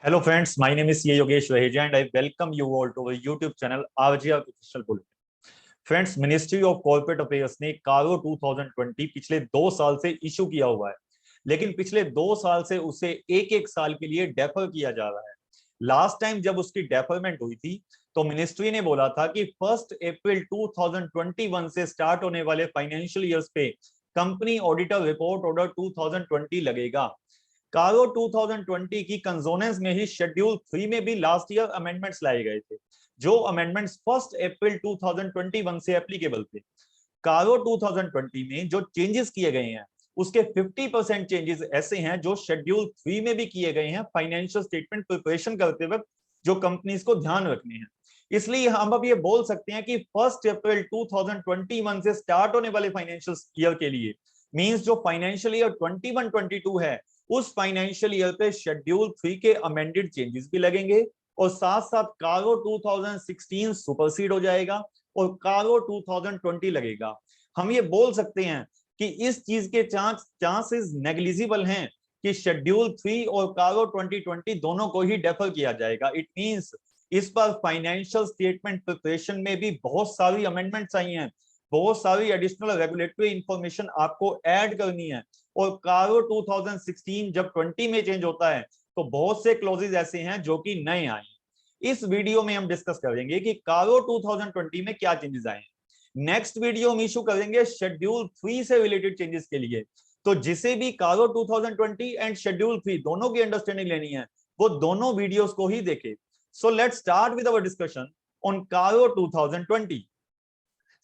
Hello friends, my name is CA Yogesh Raheja and I welcome you all to our YouTube channel RGR Professional Bulletin. Friends, ministry of corporate affairs ने cargo 2020 पिछले 2 साल से issue किया हुआ है, लेकिन पिछले 2 साल से उसे एक एक साल के लिए डेफर किया जा रहा है। लास्ट टाइम जब उसकी डेफरमेंट हुई थी तो मिनिस्ट्री ने बोला था कि 1 अप्रैल 2021 से स्टार्ट होने वाले फाइनेंशियल ईयर्स पे कंपनी ऑडिटर रिपोर्ट ऑर्डर 2020 लगेगा। कार्गो 2020 की कंसोनेंस में ही शेड्यूल 3 में भी लास्ट ईयर अमेंडमेंट्स लाए गए थे, जो अमेंडमेंट्स 1 अप्रैल 2021 से एप्लीकेबल थे। कार्गो 2020 में जो चेंजेस किए गए हैं उसके 50% चेंजेस ऐसे हैं जो शेड्यूल 3 में भी किए गए हैं फाइनेंशियल स्टेटमेंट प्रिपरेशन करते वक्त, जो कंपनीज को ध्यान रखने हैं। इसलिए हम अब ये बोल सकते हैं कि 1 अप्रैल 2021 से स्टार्ट होने वाले फाइनेंशियल ईयर के लिए मींस जो फाइनेंशियल ईयर 21-22 है, उस फाइनेंशियल ईयर पे शेड्यूल 3 के अमेंडेड चेंजेस भी लगेंगे और साथ साथ कार्गो 2016 सुपरसीड हो जाएगा और कार्गो 2020 लगेगा। हम ये बोल सकते हैं कि इस चीज के चांसेस नेग्लिजिबल हैं कि शेड्यूल 3 और कार्गो 2020 दोनों को ही डेफर किया जाएगा। इट मींस इस पर फाइनेंशियल स्टेटमेंट प्रिपरेशन में भी बहुत सारी अमेंडमेंट्स आई हैं, बहुत सारी एडिशनल रेगुलेटरी इंफॉर्मेशन आपको ऐड करनी है। और कार्गो 2016 जब 20 में चेंज होता है तो बहुत से क्लॉजेस ऐसे हैं जो कि नए आए हैं। इस वीडियो में हम डिस्कस करेंगे कि कार्गो 2020 में क्या चेंजेस आए हैं। नेक्स्ट वीडियो हम इशू करेंगे शेड्यूल 3 से रिलेटेड चेंजेस के लिए। तो जिसे भी कार्गो 2020 एंड शेड्यूल 3 दोनों की अंडरस्टैंडिंग लेनी है वो दोनों वीडियोस को ही देखे। So let's start with our discussion on cargo 2020।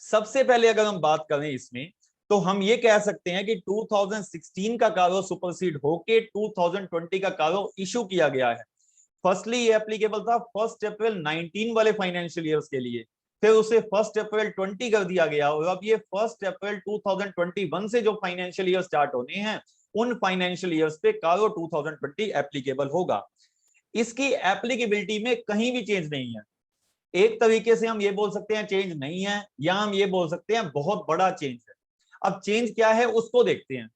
सबसे पहले अगर हम बात करें इसमें तो हम ये कह सकते हैं कि 2016 का कार्गो सुपरसीड होके 2020 का कार्गो इशू किया गया है। फर्स्टली ये एप्लीकेबल था 1 अप्रैल 19 वाले फाइनेंशियल ईयर्स के लिए, फिर उसे 1 अप्रैल 20 कर दिया गया और अब ये 1 अप्रैल 2021 से जो फाइनेंशियल ईयर स्टार्ट होने हैं उन फाइनेंशियल ईयर्स पे कार्गो 2020 एप्लीकेबल होगा। इसकी एप्लीकेबिलिटी में कहीं भी चेंज नहीं है। एक तरीके से हम ये बोल सकते हैं चेंज नहीं है, या हम ये बोल सकते हैं बहुत बड़ा चेंज है। अब चेंज क्या है उसको देखते हैं।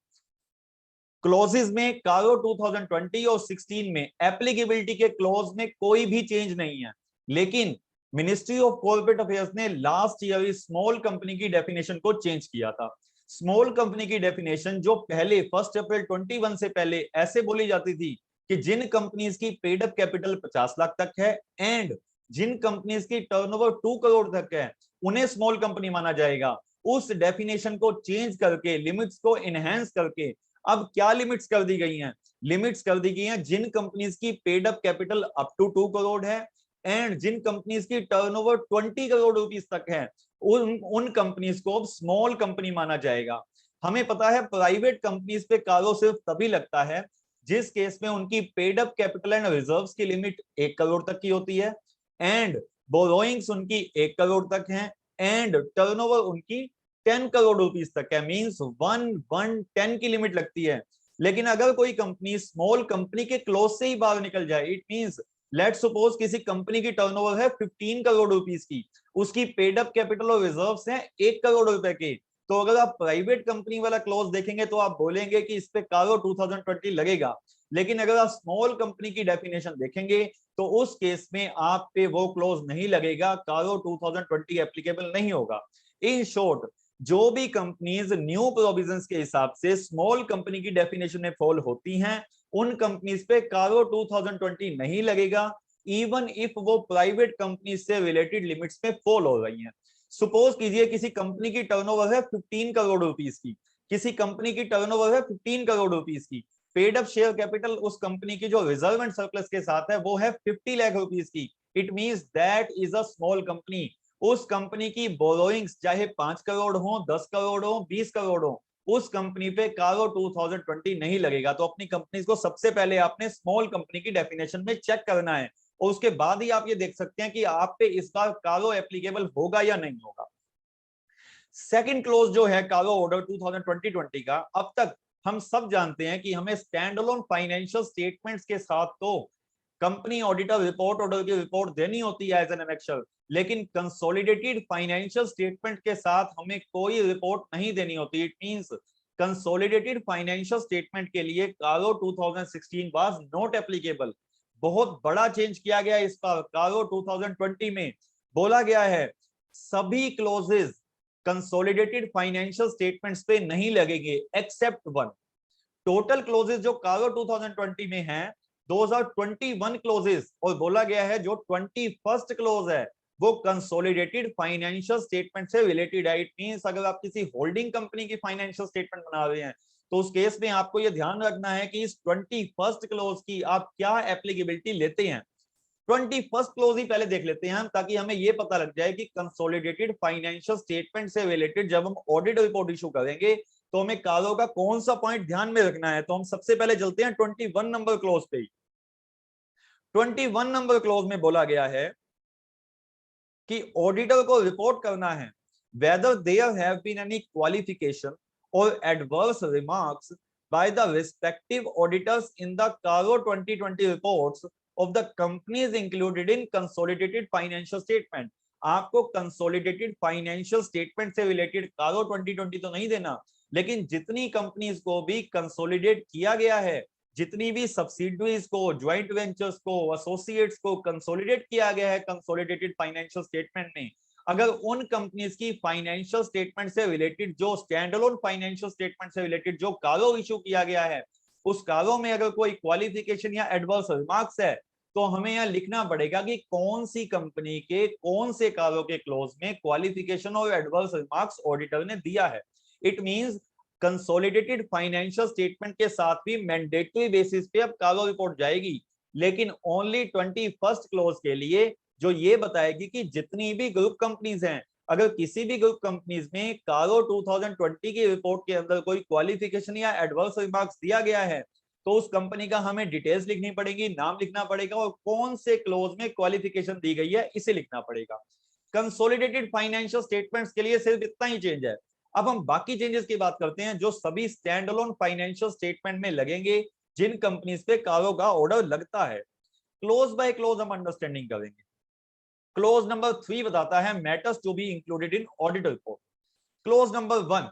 क्लॉजेस में कार्गो 2020 और 16 में एप्लीकेबिलिटी के क्लॉज में कोई भी चेंज नहीं है, लेकिन मिनिस्ट्री ऑफ कॉर्पोरेट अफेयर्स ने लास्ट ईयर स्मॉल कंपनी की डेफिनेशन को चेंज किया था। स्मॉल कंपनी की डेफिनेशन जो पहले 1 अप्रैल 21 से पहले ऐसे बोली जाती थी कि जिन कंपनीज की पेड अप कैपिटल 50 लाख तक है एंड जिन कंपनीज की टर्नओवर 2 करोड़ तक है उन्हें स्मॉल कंपनी माना जाएगा। उस डेफिनेशन को चेंज करके लिमिट्स को इनहेंस करके अब क्या लिमिट्स कर दी गई हैं? लिमिट्स कर दी गई हैं जिन कंपनीज की paid up capital up to 2 crore है एंड जिन कंपनीज की टर्नओवर 20 करोड़ रुपीस तक है उन कंपनीज को अब स्मॉल कंपनी माना जाएगा। हमें पता है प्राइवेट कंपनीज पे कार्गो सिर्फ तभी लगता है जिस केस में उनकी paid up capital and reserves की लिमिट 1 करोड़ तक की होती है एंड बोरोइंग्स उनकी 1 करोड़ तक है एंड टर्नओवर उनकी 10 करोड़ रुपीस तक है। मींस 110 की लिमिट लगती है। लेकिन अगर कोई कंपनी स्मॉल कंपनी के क्लोज से ही बाहर निकल जाए, इट मींस लेट्स सपोज किसी कंपनी की टर्नओवर है 15 करोड़ रुपीस की, उसकी पेड अप कैपिटल और रिजर्व्स हैं 1 करोड़ रुपए के, तो अगर आप प्राइवेट कंपनी वाला क्लोज देखेंगे तो आप बोलेंगे कि इस पे कार्गो 2020 लगेगा। लेकिन अगर आप स्मॉल कंपनी की डेफिनेशन देखेंगे तो उस केस में आप पे वो क्लोज नहीं लगेगा, कार्गो 2020 एप्लीकेबल नहीं होगा। इन शॉर्ट, जो भी कंपनीज न्यू प्रोविजंस के हिसाब से स्मॉल कंपनी की डेफिनेशन में फॉल होती हैं उन कंपनीज पे कार्गो 2020 नहीं लगेगा, इवन इफ वो प्राइवेट कंपनी से रिलेटेड लिमिट्स में फॉल हो रही हैं। सपोज कीजिए किसी कंपनी की टर्नओवर है 15 करोड़ रुपीस की, किसी कंपनी की टर्नओवर है 15 करोड़ रुपीस की, पेड अप शेयर कैपिटल उस कंपनी की जो रिजर्व एंड सरप्लस के साथ है वो है 50 लाख रुपीस की। It means that is a small company. उस कंपनी की बोरोइंग्स चाहे 5 करोड़ हो, 10 करोड़ हो, 20 करोड़ हो, उस कंपनी पे कार्गो 2020 नहीं लगेगा। तो अपनी कंपनी को सबसे पहले आपने स्मॉल कंपनी की डेफिनेशन में चेक करना है और उसके बाद ही आप ये देख सकते हैं कि आप पे इस बार कार्गो एप्लीकेबल होगा या नहीं होगा। सेकंड क्लोज जो है कार्गो ऑर्डर 2020 का, अब तक हम सब जानते हैं कि हमें स्टैंड अलोन फाइनेंशियल स्टेटमेंट्स के साथ तो कंपनी ऑडिटर रिपोर्ट ऑर्डर की रिपोर्ट देनी होती है एज एन एनेक्सर, लेकिन कंसोलिडेटेड फाइनेंशियल स्टेटमेंट के साथ हमें कोई रिपोर्ट नहीं देनी होती। It means consolidated financial statement के लिए कार्गो 2016 वाज नॉट एप्लीकेबल। बहुत बड़ा चेंज किया गया इस बार कारो 2020 में। बोला गया है सभी क्लोजेस कंसोलिडेटेड फाइनेंशियल स्टेटमेंट्स पे नहीं लगेंगे एक्सेप्ट वन। टोटल क्लोजेस जो कारो 2020 में हैं 2021 क्लोजेस, और बोला गया है जो 21st क्लोज है वो कंसोलिडेटेड फाइनेंशियल स्टेटमेंट से रिलेटेड है। इट मींस अगर आप किसी होल्डिंग कंपनी की फाइनेंशियल स्टेटमेंट बना रहे हैं तो उस केस में आपको यह ध्यान रखना है कि इस 21st क्लोज की आप क्या एप्लीकेबिलिटी लेते हैं। 21st क्लोज ही पहले देख लेते हैं हम, ताकि हमें यह पता लग जाए कि कंसोलिडेटेड फाइनेंशियल स्टेटमेंट से रिलेटेड जब हम ऑडिट रिपोर्ट इशू करेंगे तो हमें कारो का कौन सा पॉइंट ध्यान में रखना है। तो हम सबसे पहले चलते हैं 21 नंबर क्लोज पे। 21 नंबर क्लोज में बोला गया है कि ऑडिटर को रिपोर्ट करना है whether there have been any qualification or adverse remarks by the respective auditors in the CARO 2020 reports of the companies included in consolidated financial statement। आपको कंसोलिडेटेड फाइनेंशियल स्टेटमेंट से रिलेटेड कारो 2020 तो नहीं देना, लेकिन जितनी कंपनीज को भी कंसोलिडेट किया गया है, जितनी भी सब्सिडरीज को, ज्वाइंट वेंचर्स को, एसोसिएट्स को कंसोलिडेट किया गया है कंसोलिडेटेड फाइनेंशियल स्टेटमेंट में, अगर उन कंपनीज की फाइनेंशियल स्टेटमेंट से रिलेटेड जो स्टैंड अलोन फाइनेंशियल स्टेटमेंट से रिलेटेड जो कारो इशू किया गया है उस कारो में अगर कोई क्वालिफिकेशन या एडवर्स रिमार्क्स है तो हमें यहां लिखना पड़ेगा कि कौन सी कंपनी के कौन से कारो के क्लोज में क्वालिफिकेशन और एडवर्स रिमार्क्स ऑडिटर ने दिया है। It means consolidated financial statement के साथ भी मैंडेटरी बेसिस पे अब कारो रिपोर्ट जाएगी, लेकिन ओनली 21st क्लोज के लिए जो ये बताएगी कि जितनी भी ग्रुप कंपनीज हैं, अगर किसी भी ग्रुप कंपनीज में कारो 2020 की रिपोर्ट के अंदर कोई क्वालिफिकेशन या एडवर्स रिमार्क्स दिया गया है तो उस कंपनी का हमें डिटेल्स लिखनी पड़ेगी, नाम लिखना पड़ेगा और कौन से क्लोज में क्वालिफिकेशन दी गई है इसे लिखना पड़ेगा। कंसोलिडेटेड फाइनेंशियल स्टेटमेंट्स के लिए सिर्फ इतना ही चेंज है। अब हम बाकी चेंजेस की बात करते हैं जो सभी स्टैंड अलोन फाइनेंशियल स्टेटमेंट में लगेंगे जिन कंपनीज पे कारो का ऑर्डर लगता है। क्लोज बाय क्लोज हम अंडरस्टैंडिंग करेंगे। क्लोज नंबर 3 बताता है matters to be included in audit report. Clause number 1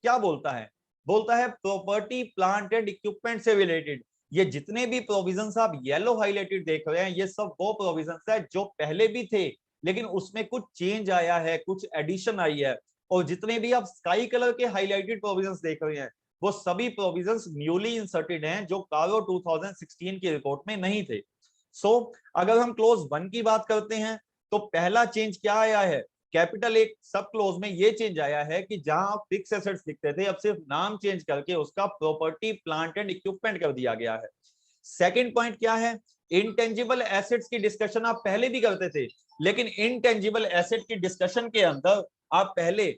क्या बोलता है? बोलता है प्रॉपर्टी प्लांट एंड इक्विपमेंट से रिलेटेड ये जितने भी प्रोविजंस आप येलो हाईलाइटेड देख रहे हैं ये सब वो प्रोविजंस है जो पहले भी थे लेकिन उसमें कुछ चेंज आया है, कुछ एडिशन आई है। और जितने भी आप स्काई कलर के हाईलाइटेड प्रोविजंस देख रहे हैं वो सभी प्रोविजंस न्यूली इंसर्टेड हैं जो कारो 2016 की रिपोर्ट में नहीं थे। अगर हम क्लोज 1 की बात करते हैं तो पहला चेंज क्या आया है? कैपिटल एक सब क्लोज में ये चेंज आया है कि जहां फिक्स एसेट्स लिखते थे अब सिर्फ नाम चेंज करके उसका प्रॉपर्टी प्लांट एंड इक्विपमेंट कर दिया गया है। सेकंड पॉइंट क्या है? इनटेंजिबल एसेट्स की डिस्कशन आप पहले भी करते थे लेकिन इनटेंजिबल एसेट की डिस्कशन के अंदर आप पहले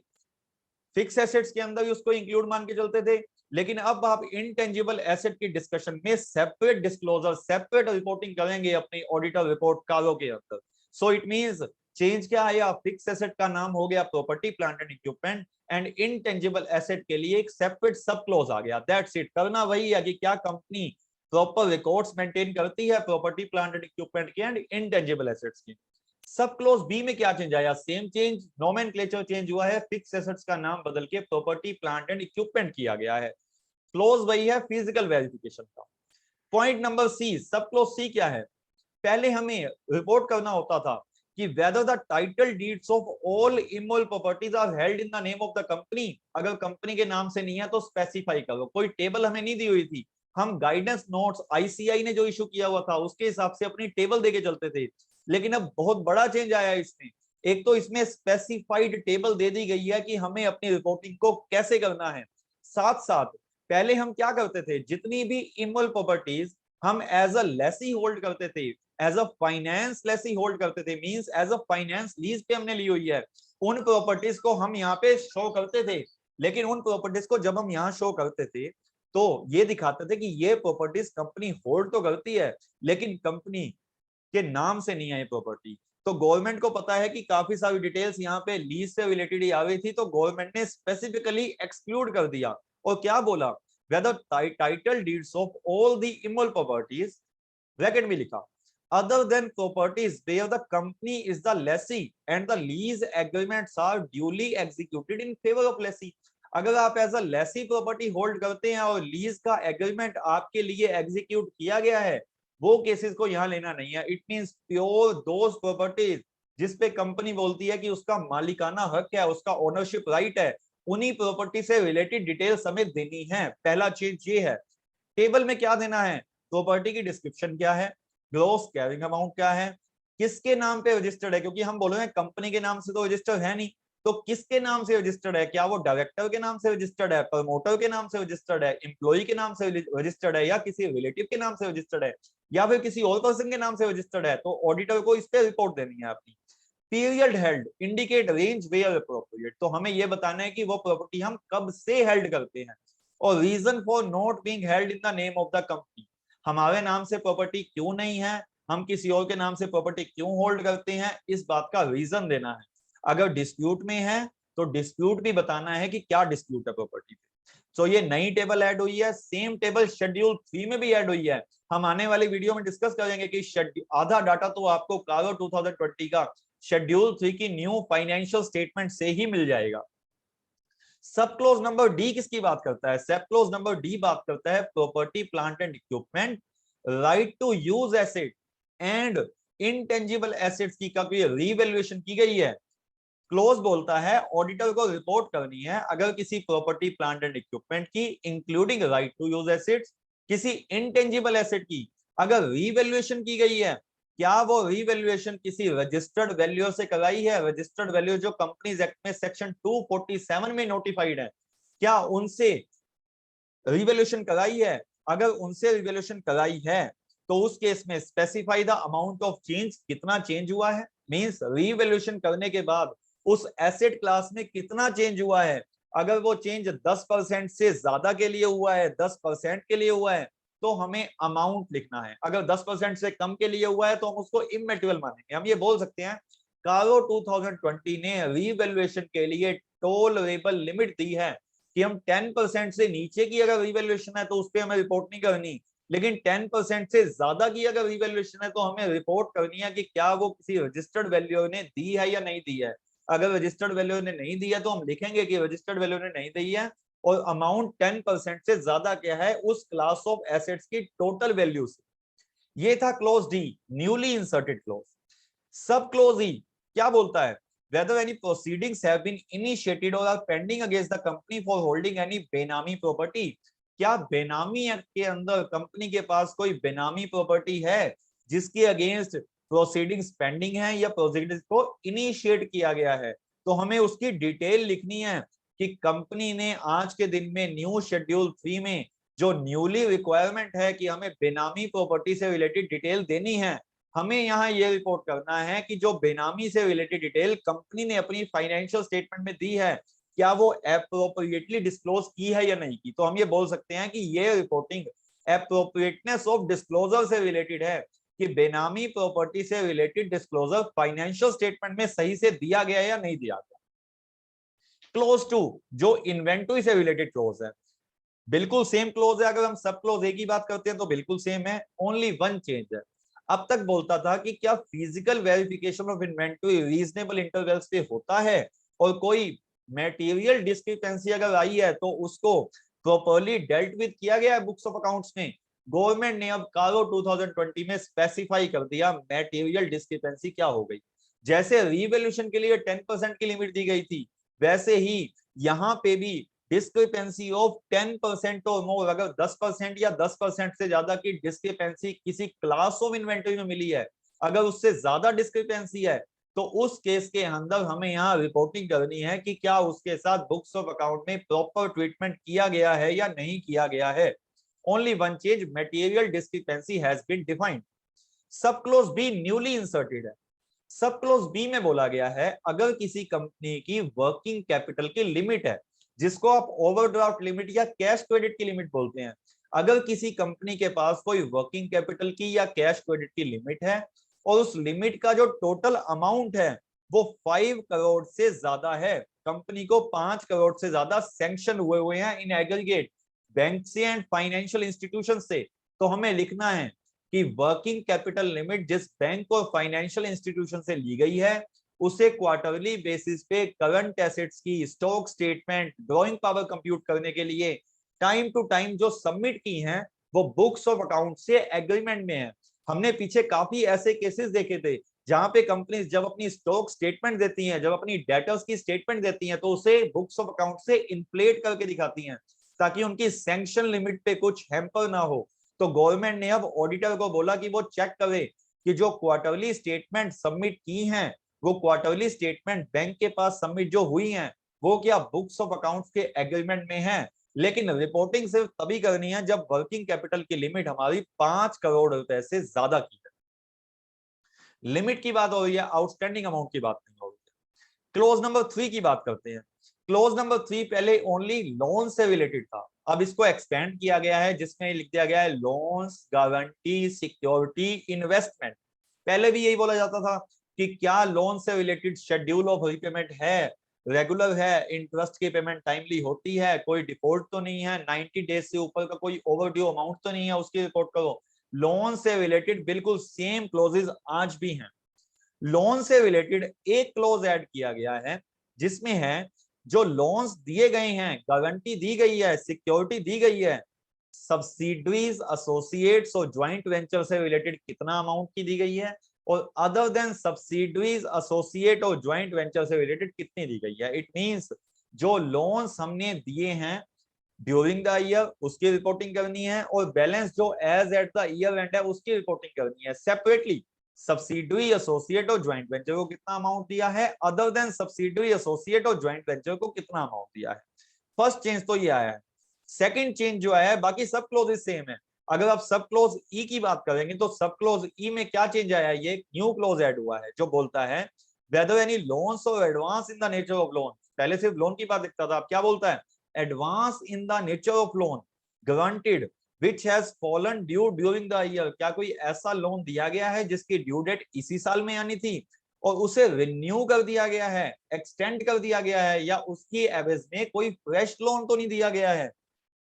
फिक्स एसेट्स के अंदर उसको इंक्लूड मान के चलते थे, लेकिन अब आप इनटेंजिबल एसेट की डिस्कशन में सेपरेट डिस्क्लोजर, सेपरेट रिपोर्टिंग करेंगे अपनी ऑडिटर रिपोर्ट कारो के अंदर। सो इट मींस चेंज क्या आया? फिक्स एसेट का नाम हो गया property plant and equipment and intangible asset के लिए एक सेपरेट सब क्लोज आ गया। That's it. करना वही है कि क्या कंपनी प्रॉपर रिकॉर्ड्स मेंटेन करती है प्रॉपर्टी प्लांट एंड इक्विपमेंट के एंड इनटेंजिबल एसेट्स की। सब क्लोज बी में क्या चेंज आया? सेम चेंज, नोमेनक्लेचर चेंज हुआ है, फिक्स एसेट्स का नाम बदल के प्रॉपर्टी प्लांट एंड इक्विपमेंट किया गया है। क्लोज वही है फिजिकल वेरिफिकेशन का। पॉइंट नंबर सी, सब क्लोज सी क्या है? पहले हमें रिपोर्ट करना होता था कि whether the title deeds of all immovable properties are held in the name of the company। अगर कंपनी के नाम से नहीं है तो स्पेसिफाई करो। कोई टेबल हमें नहीं दी हुई थी, हम गाइडेंस नोट्स आईसीआई ने जो इशू किया हुआ था उसके हिसाब से अपनी टेबल देके चलते थे। लेकिन अब बहुत बड़ा चेंज आया है इसमें। एक तो इसमें स्पेसिफाइड टेबल दे दी गई है कि हमें अपनी रिपोर्टिंग को कैसे करना है। साथ साथ पहले हम क्या करते थे, जितनी भी इमोल प्रॉपर्टीज हम एज अ लेसी होल्ड करते थे, एज अ फाइनेंस लेसी होल्ड करते थे, means as a finance lease पे हमने ली हुई है, उन प्रॉपर्टीज को हम यहाँ पे शो करते थे। लेकिन उन प्रॉपर्टीज को जब हम यहाँ शो करते थे तो ये दिखाते थे कि ये प्रॉपर्टीज कंपनी होल्ड तो करती है लेकिन कंपनी के नाम से नहीं है प्रॉपर्टी। तो गवर्नमेंट को पता है कि काफी सारी डिटेल्स यहाँ पे लीज से रिलेटेड ही आ गई थी, तो गवर्नमेंट ने स्पेसिफिकली एक्सक्लूड कर दिया और क्या बोला? whether title deeds of all the immovable properties, bracket में लिखा, other than properties where the company is the lessee and the lease agreements are duly executed in favor of lessee। अगर आप as a lessee property होल्ड करते हैं और lease का agreement आपके लिए एग्जीक्यूट किया गया है वो केसेस को यहाँ लेना नहीं है। It means pure those properties जिसपे कंपनी बोलती है कि उसका मालिकाना हक है, उसका ओनरशिप राइट है, उन्हीं प्रॉपर्टी से रिलेटेड डिटेल्स हमें देनी है। पहला चीज ये है। टेबल में क्या देना है? प्रॉपर्टी की डिस्क्रिप्शन क्या है, ग्रॉस कैरिंग अमाउंट क्या है, किसके नाम पे रजिस्टर्ड है, क्योंकि हम बोल रहे हैं कंपनी के नाम से तो रजिस्टर्ड है नहीं, तो किसके नाम से रजिस्टर्ड है? क्या वो डायरेक्टर के नाम से रजिस्टर्ड है, प्रमोटर के नाम से रजिस्टर्ड है, एम्प्लॉय के नाम से रजिस्टर्ड है, या किसी रिलेटिव के नाम से रजिस्टर्ड है, या फिर किसी और पर्सन के नाम से रजिस्टर्ड है? तो ऑडिटर को इस पे रिपोर्ट देनी है अपनी। Period held indicate range where appropriate, तो हमें यह बताना है कि वो प्रॉपर्टी हम कब से हेल्ड करते हैं। और reason for not being held in the name of the company, हमारे नाम से प्रॉपर्टी क्यों नहीं है, हम किसी और के नाम से प्रॉपर्टी क्यों होल्ड करते हैं, इस बात का रीजन देना है। अगर डिस्प्यूट में है तो डिस्प्यूट भी बताना है कि क्या डिस्प्यूट है प्रॉपर्टी पे। तो ये नई टेबल ऐड हुई है, सेम टेबल शेड्यूल 3 में भी ऐड हुई है। हम आने वाली वीडियो में डिस्कस करेंगे कि आधा डाटा तो आपको कारो 2020 का शेड्यूल 3 की न्यू फाइनेंशियल स्टेटमेंट से ही मिल जाएगा। सब क्लोज नंबर डी किसकी बात करता है? सब क्लोज नंबर डी बात करता है property plant and equipment, right to use asset and intangible assets की कभी रीवैल्यूएशन की गई है। क्लोज बोलता है ऑडिटर को रिपोर्ट करनी है अगर किसी प्रॉपर्टी प्लांट एंड इक्विपमेंट की including right to use assets, किसी इनटेंजिबल एसेट की अगर रीवैल्यूएशन की गई है, क्या वो रीवैल्यूएशन किसी रजिस्टर्ड वैल्यू से कराई है? रजिस्टर्ड वैल्यू जो कंपनीज एक्ट में सेक्शन 247 में नोटिफाइड है, क्या उनसे रिवैल्यूएशन कराई है? अगर उनसे रिवैल्यूएशन कराई है तो उस केस में specify the amount of change, कितना चेंज हुआ है, मींस रिवैल्यूएशन करने के बाद उस एसेट क्लास में कितना चेंज हुआ है। अगर वो चेंज 10% से ज्यादा के लिए हुआ है, 10% के लिए हुआ है, तो हमें अमाउंट लिखना है। अगर 10% से कम के लिए हुआ है तो हम उसको इमैटेरियल मानेंगे। हम ये बोल सकते हैं कारो 2020 ने रिवैल्यूएशन के लिए टॉलरेबल लिमिट दी है कि हम 10% से नीचे की अगर रिवैल्यूएशन है तो उस पर हमें रिपोर्ट नहीं करनी, लेकिन 10% से ज्यादा की अगर रिवैल्यूएशन है तो हमें रिपोर्ट करनी है कि क्या वो किसी रजिस्टर्ड वैल्यू ने दी है या नहीं दी है। अगर रजिस्टर्ड वैल्यू ने नहीं दी है तो हम लिखेंगे कि रजिस्टर्ड वैल्यू ने नहीं दी है और अमाउंट 10% से ज्यादा क्या है उस क्लास ऑफ एसेट्स की टोटल वैल्यू से। ये था close D, newly inserted close. सब क्लोज ई क्या बोलता है? whether any proceedings have been initiated or are pending against the company for holding any बेनामी प्रॉपर्टी, क्या बेनामी एक्ट के अंदर कंपनी के पास कोई बेनामी प्रॉपर्टी है जिसके अगेंस्ट प्रोसीडिंग्स पेंडिंग है या प्रोसीडिंग्स को इनिशिएट किया गया है? तो हमें उसकी डिटेल लिखनी है कि कंपनी ने आज के दिन में न्यू शेड्यूल 3 में जो न्यूली रिक्वायरमेंट है कि हमें बेनामी प्रॉपर्टी से रिलेटेड डिटेल देनी है, हमें यहाँ ये रिपोर्ट करना है कि जो बेनामी से रिलेटेड डिटेल कंपनी ने अपनी फाइनेंशियल स्टेटमेंट में दी है, क्या वो एप्रोप्रिएटली डिस्क्लोज की है या नहीं की। तो हम ये बोल सकते हैं कि ये रिपोर्टिंग एप्रोप्रिएटनेस ऑफ डिस्क्लोजर से रिलेटेड है कि बेनामी प्रॉपर्टी से रिलेटेड डिस्क्लोजर फाइनेंशियल स्टेटमेंट में सही से दिया गया या नहीं दिया गया। क्लोज टू जो इन्वेंटरी से रिलेटेड क्लोज है, बिल्कुल सेम क्लोज है। अगर हम सब क्लोज एक ही बात करते हैं तो बिल्कुल सेम है, ओनली वन चेंज है। अब तक बोलता था कि क्या physical verification of inventory reasonable intervals पे होता है और कोई मटेरियल डिस्क्रिपेंसी अगर आई है तो उसको प्रॉपर्ली डेल्ट विद किया गया है बुक्स ऑफ अकाउंट्स में। गवर्नमेंट ने अब कारो 2020 में स्पेसिफाई कर दिया मटेरियल डिस्क्रिपेंसी क्या हो गई। जैसे रिवैल्यूएशन के लिए 10% की लिमिट दी गई थी, वैसे ही यहाँ पे भी डिस्क्रिपेंसी ऑफ 10% और मोर, अगर 10% या 10% से ज्यादा की डिस्क्रिपेंसी किसी क्लास ऑफ इन्वेंटरी में मिली है, अगर उससे ज्यादा डिस्क्रिपेंसी है तो उस केस के अंदर हमें यहाँ रिपोर्टिंग करनी है कि क्या उसके साथ बुक्स ऑफ अकाउंट में प्रॉपर ट्रीटमेंट किया गया है या नहीं किया गया है। Only one change, material discrepancy has been defined. Sub clause B newly inserted है। सब क्लोज बी में बोला गया है अगर किसी कंपनी की वर्किंग कैपिटल की लिमिट है, जिसको आप ओवरड्राफ्ट लिमिट या कैश क्रेडिट की लिमिट बोलते हैं, अगर किसी कंपनी के पास कोई वर्किंग कैपिटल की या कैश क्रेडिट की लिमिट है और उस लिमिट का जो टोटल अमाउंट है वो 5 करोड़ से ज्यादा है, कंपनी को 5 करोड़ से ज्यादा सैंक्शन हुए हैं इन एग्रीगेट बैंक से एंड फाइनेंशियल इंस्टीट्यूशन से, तो हमें लिखना है कि वर्किंग कैपिटल लिमिट जिस बैंक और फाइनेंशियल इंस्टीट्यूशन से ली गई है उसे क्वार्टरली बेसिस पे करंट एसेट्स की stock statement drawing power compute करने के लिए टाइम टू टाइम जो सबमिट की हैं वो बुक्स ऑफ अकाउंट से एग्रीमेंट में है। हमने पीछे काफी ऐसे केसेस देखे थे जहां पे कंपनीज जब अपनी स्टॉक स्टेटमेंट देती हैं, जब अपनी डेटर्स की स्टेटमेंट देती हैं, तो उसे बुक्स ऑफ अकाउंट से इन्फ्लेट करके दिखाती हैं ताकि उनकी सैंक्शन लिमिट पे कुछ हैम्पर ना हो। तो गवर्नमेंट ने अब ऑडिटर को बोला कि वो चेक करे कि जो क्वार्टरली स्टेटमेंट सबमिट की हैं, वो क्वार्टरली स्टेटमेंट बैंक के पास सबमिट जो हुई हैं, वो क्या बुक्स ऑफ अकाउंट्स के एग्रीमेंट में है। लेकिन रिपोर्टिंग सिर्फ तभी करनी है जब वर्किंग कैपिटल की लिमिट हमारी 5 करोड़ रुपए से ज्यादा की है। लिमिट की बात हो रही है, आउटस्टैंडिंग अमाउंट की बात नहीं हो रही है। क्लोज नंबर 3 की बात करते हैं। क्लोज नंबर 3 पहले ओनली लोन से रिलेटेड था, अब इसको एक्सपेंड किया गया है जिसमें लिख दिया गया है लोन्स, गारंटी, सिक्योरिटी, इन्वेस्टमेंट। पहले भी यही बोला जाता था कि क्या लोन से रिलेटेड शेड्यूल ऑफ रीपेमेंट है, रेगुलर है, इंटरेस्ट की पेमेंट टाइमली होती है, कोई डिफॉल्ट तो नहीं है, 90 डेज से ऊपर का कोई ओवरड्यू अमाउंट तो नहीं है, उसकी रिपोर्ट करो। लोन से रिलेटेड बिल्कुल सेम क्लोजेस आज भी हैं। लोन से रिलेटेड एक क्लोज ऐड किया गया है जिसमें है जो लोन्स दिए गए हैं, गारंटी दी गई है, सिक्योरिटी दी गई है, सब्सिडरीज, एसोसिएट्स और ज्वाइंट वेंचर से रिलेटेड कितना अमाउंट की दी गई है, और अदर देन सब्सिडरीज, एसोसिएट और ज्वाइंट वेंचर से रिलेटेड कितनी दी गई है। इट मींस जो लोन्स हमने दिए हैं ड्यूरिंग द ईयर उसकी रिपोर्टिंग करनी है, और बैलेंस जो as at the year end है उसकी रिपोर्टिंग करनी है सेपरेटली। सब्सिडरी, एसोसिएट और ज्वाइंट वेंचर को कितना अमाउंट दिया है, अदर देन सब्सिडरी, एसोसिएट और ज्वाइंट वेंचर को कितना अमाउंट दिया है। फर्स्ट चेंज तो ये आया है। सेकंड चेंज जो आया है, बाकी सब क्लोजेस सेम है। अगर आप सब क्लोज ई की बात करेंगे तो सब क्लोज ई में क्या चेंज आया है, ये न्यू क्लोज ऐड हुआ है जो बोलता है whether any loans or advance in the nature of loan। पहले सिर्फ लोन की बात दिखता था, अब क्या बोलता है, advance in the nature of loan granted which has fallen due during the year. क्या कोई ऐसा लोन दिया गया है जिसकी ड्यू डेट इसी साल में आनी थी और उसे रिन्यू कर दिया गया है, एक्सटेंड कर दिया गया है, या उसकी एवरेज में कोई फ्रेश लोन तो नहीं दिया गया है।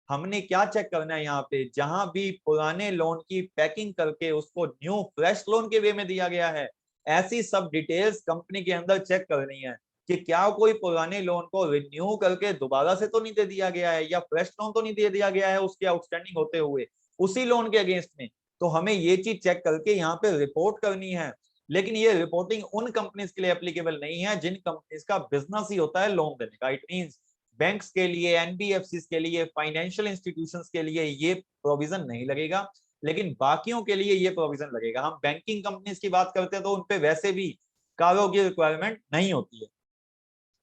हमने क्या चेक करना है यहाँ पे, जहां भी पुराने लोन की पैकिंग करके उसको न्यू फ्रेश लोन के वे में दिया गया है, ऐसी सब डिटेल्स कंपनी के अंदर चेक करनी है कि क्या कोई पुराने लोन को रिन्यू करके दोबारा से तो नहीं दे दिया गया है, या फ्रेश लोन तो नहीं दे दिया गया है उसके आउटस्टैंडिंग होते हुए उसी लोन के अगेंस्ट में। तो हमें ये चीज चेक करके यहाँ पे रिपोर्ट करनी है। लेकिन ये रिपोर्टिंग उन कंपनीज के लिए एप्लीकेबल नहीं है जिन कंपनीज का बिजनेस ही होता है लोन देने का। इट मींस बैंक्स के लिए, एनबीएफसी के लिए, फाइनेंशियल इंस्टीट्यूशंस के लिए ये प्रोविजन नहीं लगेगा, लेकिन बाकियों के लिए ये प्रोविजन लगेगा। हम बैंकिंग कंपनीज की बात करते हैं तो उनपे वैसे भी कारो की रिक्वायरमेंट नहीं होती है।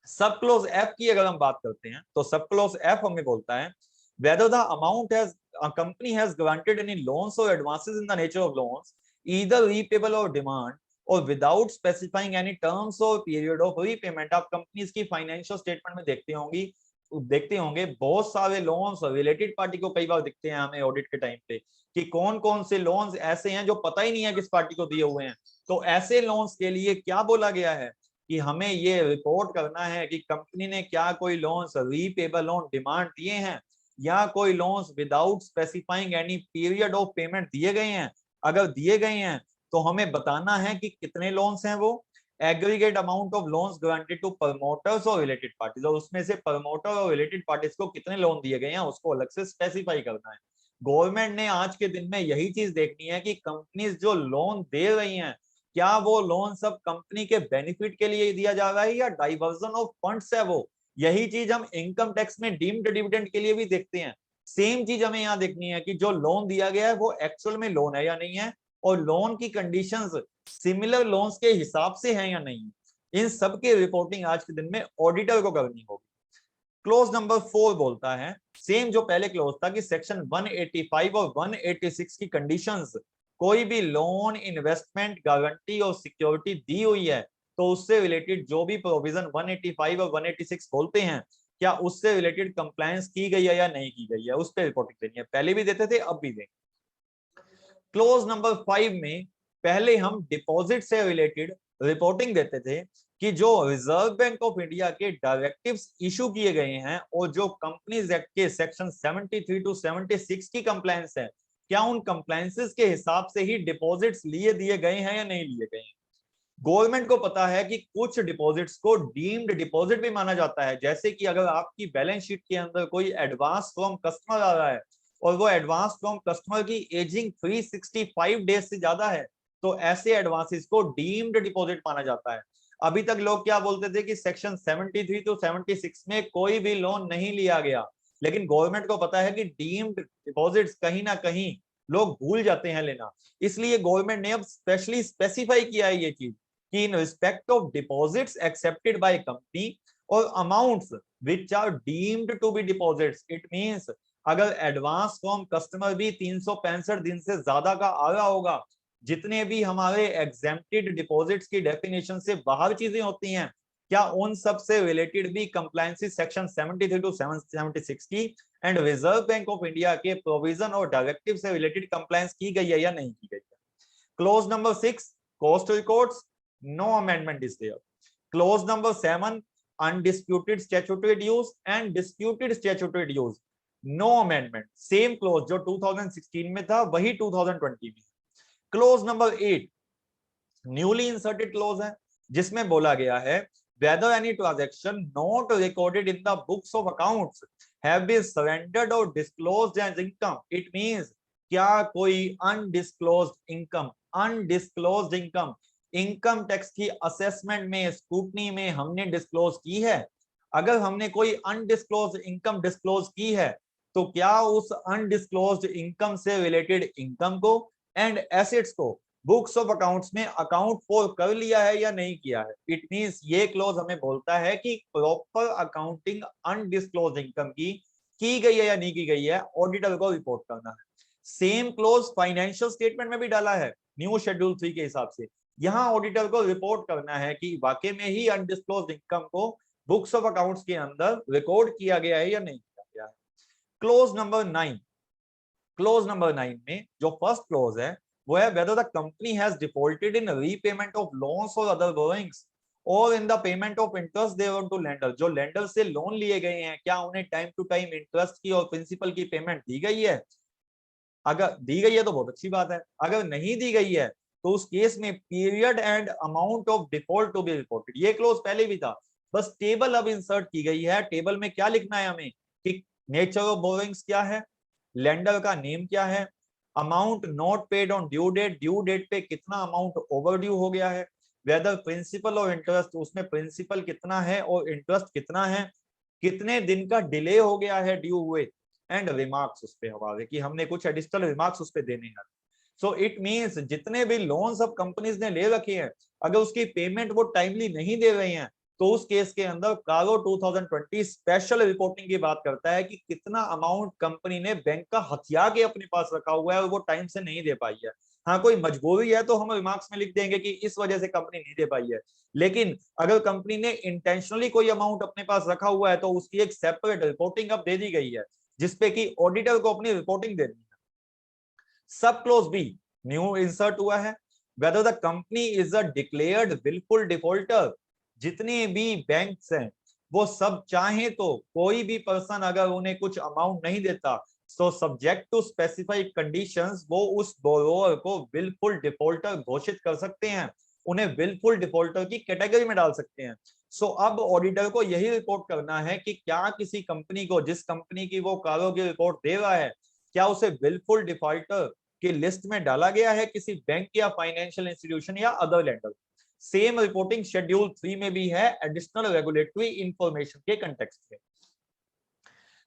सब क्लोज एफ की अगर हम बात करते हैं तो सब क्लोज एफ हमें बोलता है whether the amount has a company has granted any loans or advances in the nature of loans either repayable or demand or without specifying any terms or period of repayment। आप companies की financial statement में देखते होंगे बहुत सारे loans related party को कई बार दिखते हैं हमें ऑडिट के टाइम पे कि कौन कौन से लोन्स ऐसे हैं जो पता ही नहीं है किस पार्टी को दिए हुए हैं। तो ऐसे लोन्स के लिए क्या बोला गया है कि हमें ये रिपोर्ट करना है कि कंपनी ने क्या कोई लोन्स रीपेबल लोन डिमांड दिए हैं, या कोई loans without specifying any period of payment दिए गए हैं। अगर दिए गए हैं तो हमें बताना है कि कितने लोन्स हैं वो, aggregate amount of loans granted to promoters और रिलेटेड पार्टीज, और उसमें से प्रमोटर और रिलेटेड पार्टीज को कितने लोन दिए गए हैं उसको अलग से स्पेसिफाई करना है। गवर्नमेंट ने आज के दिन में यही चीज देखनी है कि कंपनीज जो लोन दे रही हैं क्या वो लोन सब कंपनी के बेनिफिट के लिए दिया जा रहा है या डाइवर्जन ऑफ फंड्स है वो। यही चीज हम इनकम टैक्स में डीम्ड डिविडेंड के लिए भी देखते हैं। सेम चीज हमें यहाँ देखनी है कि जो लोन दिया गया है वो एक्चुअल में लोन है या नहीं है, और लोन की कंडीशंस सिमिलर लोन्स के हिसाब से है या नहीं। इन सब की रिपोर्टिंग आज के दिन में ऑडिटर को करनी होगी। क्लोज नंबर 4 बोलता है सेम जो पहले क्लोज था कि सेक्शन 185 और 186 की कंडीशंस, कोई भी लोन, इन्वेस्टमेंट, गारंटी और सिक्योरिटी दी हुई है तो उससे रिलेटेड जो भी प्रोविजन 185 और 186 बोलते हैं क्या उससे रिलेटेड कंप्लायंस की गई है या नहीं की गई है, उस पर रिपोर्टिंग देनी है। पहले भी देते थे अब भी देंगे। क्लोज नंबर 5 में पहले हम डिपॉजिट से रिलेटेड रिपोर्टिंग देते थे कि जो रिजर्व बैंक ऑफ इंडिया के डायरेक्टिव्स इशू किए गए हैं और जो कंपनीज एक्ट के सेक्शन 73 टू 76 की कंप्लायंस है, क्या उन कंप्लायंसेस के हिसाब से ही डिपॉजिट्स लिए दिए गए हैं या नहीं लिए गए हैं। गवर्नमेंट को पता है कि कुछ डिपॉजिट्स को डीम्ड डिपॉजिट भी माना जाता है, जैसे कि अगर आपकी बैलेंस शीट के अंदर कोई एडवांस फ्रॉम कस्टमर आ रहा है और वो एडवांस फ्रॉम कस्टमर की एजिंग 365 डेज से ज्यादा है, तो ऐसे एडवांसेस को डीम्ड डिपॉजिट माना जाता है। अभी तक लोग क्या बोलते थे कि सेक्शन 73 to 76 में कोई भी लोन नहीं लिया गया, लेकिन गवर्नमेंट को पता है कि डीम्ड डिपॉजिट्स कहीं ना कहीं लोग भूल जाते हैं लेना, इसलिए गवर्नमेंट ने अब स्पेशली स्पेसिफाई किया है ये चीज कि in respect of deposits accepted by company और amounts which are deemed to be deposits, it means अगर एडवांस फ्रॉम कस्टमर भी 365 दिन से ज्यादा का आ रहा होगा, जितने भी हमारे एग्जेम्प्टेड डिपॉजिट्स की डेफिनेशन से बाहर चीजें होती हैं, क्या उन सब से रिलेटेड भी कंप्लायंसी सेक्शन 73 टू 76 की and Reserve Bank of India के प्रोविजन और डायरेक्टिव से रिलेटेड कंप्लायंस की गई है या नहीं की गई है। Clause number 6 cost records, no amendment is there. Clause number 7 undisputed statutory dues and disputed statutory dues, no amendment, same clause जो 2016 में था वही 2020 में। Clause number 8 newly inserted clause है, जिसमें बोला गया है whether any transaction not recorded in the books of accounts have been surrendered or disclosed as income, it means क्या कोई अनडिस्क्लोज्ड इनकम इनकम टैक्स की असेसमेंट में स्क्रूटनी में हमने डिस्क्लोज की है। अगर हमने कोई अनडिस्क्लोज्ड इनकम डिस्क्लोज की है, तो क्या उस अनडिस्क्लोज्ड इनकम से रिलेटेड इनकम को एंड एसेट्स को बुक्स ऑफ अकाउंट्स में अकाउंट फॉर कर लिया है या नहीं किया है। इट मींस ये क्लॉज हमें बोलता है कि प्रॉपर अकाउंटिंग अनडिस्क्लोज्ड इनकम की गई है या नहीं की गई है, ऑडिटर को रिपोर्ट करना है। सेम क्लॉज फाइनेंशियल स्टेटमेंट में भी डाला है न्यू शेड्यूल 3 के हिसाब से, यहां ऑडिटर को रिपोर्ट करना है कि वाकई में ही अनडिस्क्लोज्ड इनकम को बुक्स ऑफ अकाउंट्स के अंदर रिकॉर्ड किया गया है या नहीं किया गया है। क्लोज नंबर 9, क्लोज नंबर 9 में जो फर्स्ट क्लोज है वो है whether the company has defaulted in repayment of loans or other borrowings or in the payment of interest thereon to lender, जो लेंडर से लोन लिए गए हैं क्या उन्हें टाइम टू टाइम इंटरेस्ट की और प्रिंसिपल की पेमेंट दी गई है। अगर दी गई है तो बहुत अच्छी बात है, अगर नहीं दी गई है तो उस केस में period and amount of default to be reported, ये क्लोज पहले भी था, बस टेबल अब इंसर्ट की गई है। टेबल में क्या लिखना है हमें कि नेचर ऑफ बोरोइंग्स क्या है, लेंडर का नेम क्या है, amount not paid on due date पे कितना अमाउंट ओवर ड्यू हो गया है, वेदर प्रिंसिपल और इंटरेस्ट उसमें प्रिंसिपल कितना है और इंटरेस्ट कितना है, कितने दिन का डिले हो गया है ड्यू हुए, एंड रिमार्क्स उस पे हवाले कि हमने कुछ एडिशनल रिमार्क्स उस पे देने हैं। सो इट मींस जितने भी लोन्स अब कंपनीज ने ले रखे हैं, अगर उसकी पेमेंट वो टाइमली नहीं दे रही हैं, तो उस केस के अंदर कारो 2020 स्पेशल रिपोर्टिंग की बात करता है कि कितना अमाउंट कंपनी ने बैंक का हथिया के अपने पास रखा हुआ है और वो टाइम से नहीं दे पाई है। हाँ कोई मजबूरी है तो हम रिमार्क्स में लिख देंगे कि इस वजह से कंपनी नहीं दे पाई है, लेकिन अगर कंपनी ने इंटेंशनली कोई अमाउंट अपने पास रखा हुआ है तो उसकी एक सेपरेट रिपोर्टिंग अब दे दी गई है, जिसपे कि ऑडिटर को अपनी रिपोर्टिंग देनी है। Sub clause B new insert हुआ है, whether the company is a declared willful defaulter, जितने भी बैंक्स हैं वो सब चाहे तो कोई भी पर्सन अगर उन्हें कुछ अमाउंट नहीं देता तो सब्जेक्ट टू स्पेसिफाइड कंडीशंस वो उस बोरोअर को विलफुल डिफॉल्टर घोषित कर सकते हैं, उन्हें विलफुल डिफॉल्टर की कैटेगरी में डाल सकते हैं। सो अब ऑडिटर को यही रिपोर्ट करना है कि क्या किसी कंपनी को, जिस कंपनी की वो कारों की रिपोर्ट दे रहा है, क्या उसे विलफुल डिफॉल्टर की लिस्ट में डाला गया है किसी बैंक या फाइनेंशियल इंस्टीट्यूशन या other lender. Same reporting schedule 3 में भी है एडिशनल रेगुलेटरी इंफॉर्मेशन के कंटेक्स्ट में।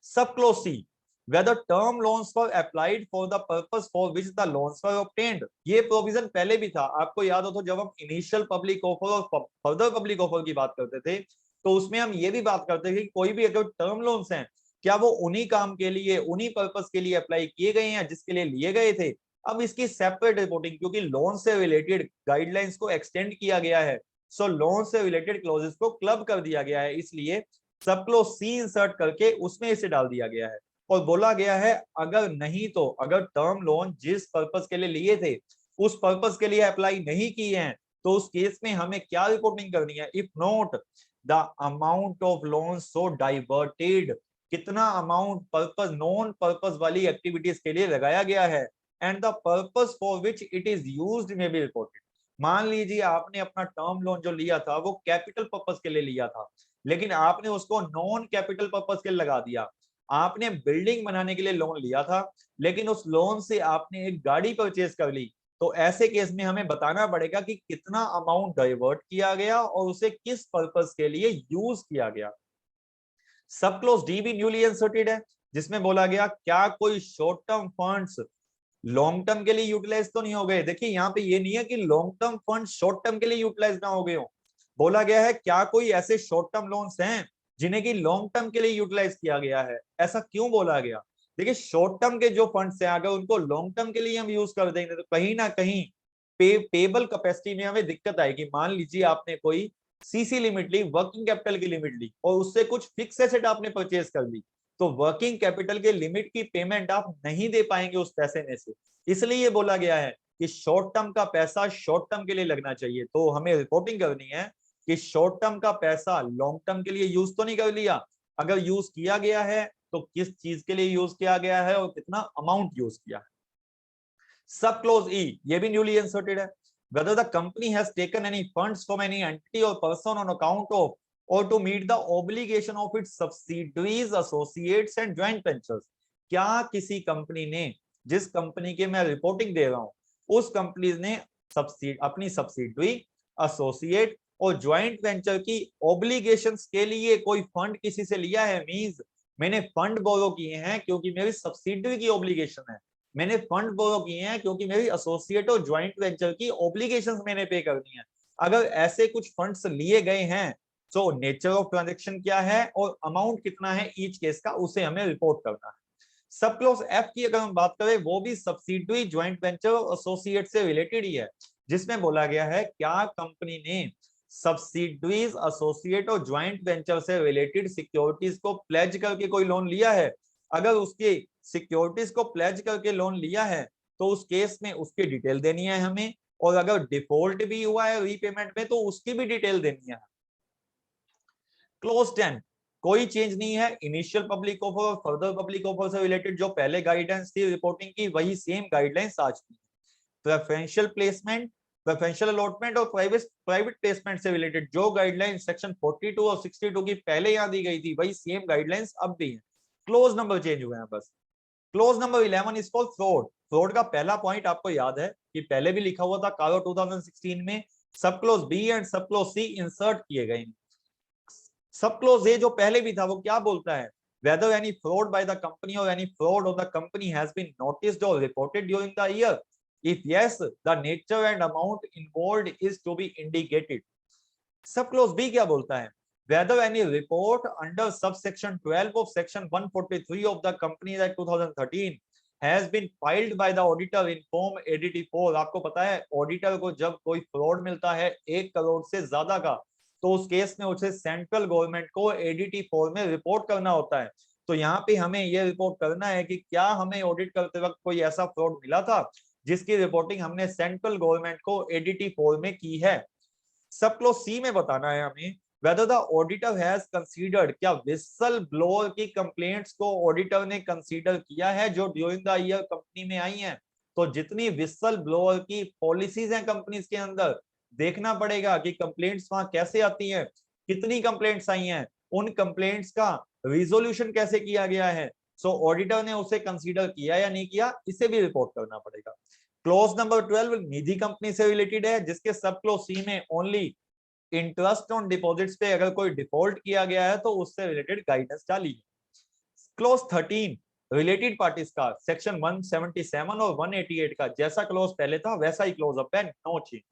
सब close C whether term loans were applied for the purpose for which the loans were obtained, ये प्रोविजन पहले भी था, आपको याद हो तो जब हम इनिशियल पब्लिक ऑफर और फर्दर पब्लिक ऑफर की बात करते थे तो उसमें हम ये भी बात करते थे कि कोई भी अगर टर्म लोन्स हैं क्या वो उन्हीं काम के लिए उन्हीं पर्पस के लिए अप्लाई किए गए हैं जिसके लिए लिए गए थे। अब इसकी सेपरेट रिपोर्टिंग, क्योंकि लोन से रिलेटेड गाइडलाइंस को एक्सटेंड किया गया है, सो लोन से रिलेटेड क्लॉजेस को क्लब कर दिया गया है, इसलिए सब क्लोज सी इंसर्ट करके उसमें इसे डाल दिया गया है और बोला गया है अगर नहीं तो अगर टर्म लोन जिस पर्पस के लिए लिए थे उस पर्पस के लिए अप्लाई नहीं किए हैं तो उस केस में हमें क्या रिपोर्टिंग करनी है। If not the amount of loan so diverted, कितना अमाउंट पर्पस नॉन पर्पस वाली एक्टिविटीज के लिए लगाया गया है, and the purpose for which it is used में बी रिपोर्टेड। मान लीजिए आपने अपना टर्म लोन जो लिया था वो कैपिटल पर्पस के लिए लिया था, लेकिन आपने उसको नॉन कैपिटल पर्पस के लिए लगा दिया, आपने बिल्डिंग बनाने के लिए लोन लिया था, लेकिन उस लोन से आपने एक गाड़ी परचेज कर ली, तो ऐसे केस में हमें बताना पड़ेगा कि कितना अमाउंट डाइवर्ट किया गया और उसे किस पर्पस के लिए यूज किया गया। सब क्लोज डी भी न्यूली इंसर्टेड है, जिसमें बोला गया क्या कोई short term funds long term के लिए यूटिलाइज तो नहीं हो गए। देखिए यहाँ पे ये नहीं है कि long term fund short term के लिए यूटिलाइज ना हो गए हो, बोला गया है क्या कोई ऐसे शॉर्ट टर्म लोन्स हैं जिन्हें कि लॉन्ग टर्म के लिए यूटिलाइज किया गया है। ऐसा क्यों बोला गया? देखिए शॉर्ट टर्म के जो फंड्स हैं अगर उनको लॉन्ग टर्म के लिए हम यूज कर देंगे तो कहीं ना कहीं पेबल कैपेसिटी में हमें दिक्कत आएगी। मान लीजिए आपने कोई सीसी लिमिट ली, वर्किंग कैपिटल की लिमिट ली और उससे कुछ फिक्स एसेट आपने परचेज कर ली, तो वर्किंग कैपिटल के लिमिट की पेमेंट आप नहीं दे पाएंगे उस पैसे में से। इसलिए ये बोला गया है कि शॉर्ट टर्म का पैसा शॉर्ट टर्म के लिए लगना चाहिए। तो हमें रिपोर्टिंग करनी है कि शॉर्ट टर्म का पैसा लॉन्ग टर्म के लिए यूज तो नहीं कर लिया, अगर यूज किया गया है तो किस चीज के लिए यूज किया गया है और कितना अमाउंट यूज किया है। सब क्लोज ई ये भी न्यूली इंसर्टेड है, whether the company has taken any funds from any entity or person on account of or to meet the obligation of its subsidiaries, associates and joint ventures। क्या किसी company ने, जिस company के मैं reporting दे रहा हूं उस कंपनी ने अपनी सब्सिडरी, एसोसिएट और ज्वाइंट वेंचर की ऑब्लिगेशंस के लिए कोई फंड किसी से लिया है। मींस मैंने फंड बोरो किए हैं क्योंकि मेरी सब्सिडरी की ऑब्लिगेशन है, मैंने फंड बोरो किए हैं क्योंकि मेरी एसोसिएट और ज्वाइंट वेंचर की ऑब्लिगेशंस मैंने पे करनी है। अगर ऐसे कुछ फंड्स लिए गए हैं तो नेचर ऑफ ट्रांजैक्शन क्या है और अमाउंट कितना है ईच केस का, उसे हमें रिपोर्ट करना है। सब क्लोज एफ की अगर हम बात करें वो भी सब्सिडरी, ज्वाइंट वेंचर और एसोसिएट से रिलेटेड ही है, जिसमें बोला गया है क्या कंपनी ने सब्सिडरीज, एसोसिएट और ज्वाइंट वेंचर से रिलेटेड सिक्योरिटीज को प्लेज करके कोई लोन लिया है। अगर उसके सिक्योरिटीज को प्लेज करके लोन लिया है तो उस केस में उसकी डिटेल देनी है हमें, और अगर डिफॉल्ट भी हुआ है रीपेमेंट में तो उसकी भी डिटेल देनी है। क्लोज 10 कोई चेंज नहीं है, इनिशियल पब्लिक ऑफर और फर्दर पब्लिक ऑफर से रिलेटेड जो पहले गाइडेंस थी रिपोर्टिंग की वही सेम गाइडलाइंस आज भी। प्रेफरेंशियल प्लेसमेंट, प्रेफरेंशियल अलॉटमेंट और प्राइवेट प्लेसमेंट से रिलेटेड जो गाइडलाइन सेक्शन 42 और 62 की पहले यहां दी गई थी वही सेम गाइडलाइंस अब भी है, क्लोज नंबर चेंज हुए हैं बस। Close number 11 is for fraud. Fraud का पहला पॉइंट आपको याद है कि पहले भी लिखा हुआ था कारो 2016 में, सब क्लोज बी एंड सब क्लोज सी इंसर्ट किए गए। सब क्लोज ए जो पहले भी था वो क्या बोलता है, whether any fraud by the company or any fraud of the company has been noticed or reported during the year, if yes the nature and amount involved is to be indicated। सब clause B क्या बोलता है, whether any report under subsection 12 of section 143 of the Companies Act 2013 has been filed by the auditor in form ADT4। आपको पता है auditor को जब कोई फ्रॉड मिलता है 1 करोड़ से ज्यादा का तो उस केस में उसे सेंट्रल गवर्नमेंट को ADT4 में रिपोर्ट करना होता है। तो यहाँ पे हमें ये रिपोर्ट करना है कि क्या हमें ऑडिट करते वक्त कोई ऐसा फ्रॉड मिला था जिसकी रिपोर्टिंग हमने सेंट्रल गवर्नमेंट को ADT4 में की है। सब क्लोज सी में बताना है हमें whether the auditor has considered, क्या विसल ब्लोअर की कंप्लेंट्स को ऑडिटर ने कंसीडर किया है जो ड्यूरिंग द ईयर कंपनी में आई हैं। तो जितनी विसल ब्लोअर की पॉलिसीज हैं कंपनीज के अंदर देखना पड़ेगा कि कंप्लेंट्स वहां कैसे आती हैं, कितनी कंप्लेंट्स आई हैं, उन कंप्लेंट्स का रिजोल्यूशन कैसे किया गया है। सो ऑडिटर ने उसे कंसीडर किया या नहीं किया इसे भी रिपोर्ट करना पड़ेगा। क्लोज नंबर 12 निजी कंपनी से रिलेटेड है जिसके सब क्लोज सी में ओनली इंटरेस्ट ऑन डिपॉजिट्स पे अगर कोई डिफॉल्ट किया गया है तो उससे रिलेटेड गाइडेंस डाली है। क्लोज 13 रिलेटेड पार्टीज का सेक्शन 177 और 188 का जैसा क्लोज पहले था वैसा ही क्लोज अप है, no change.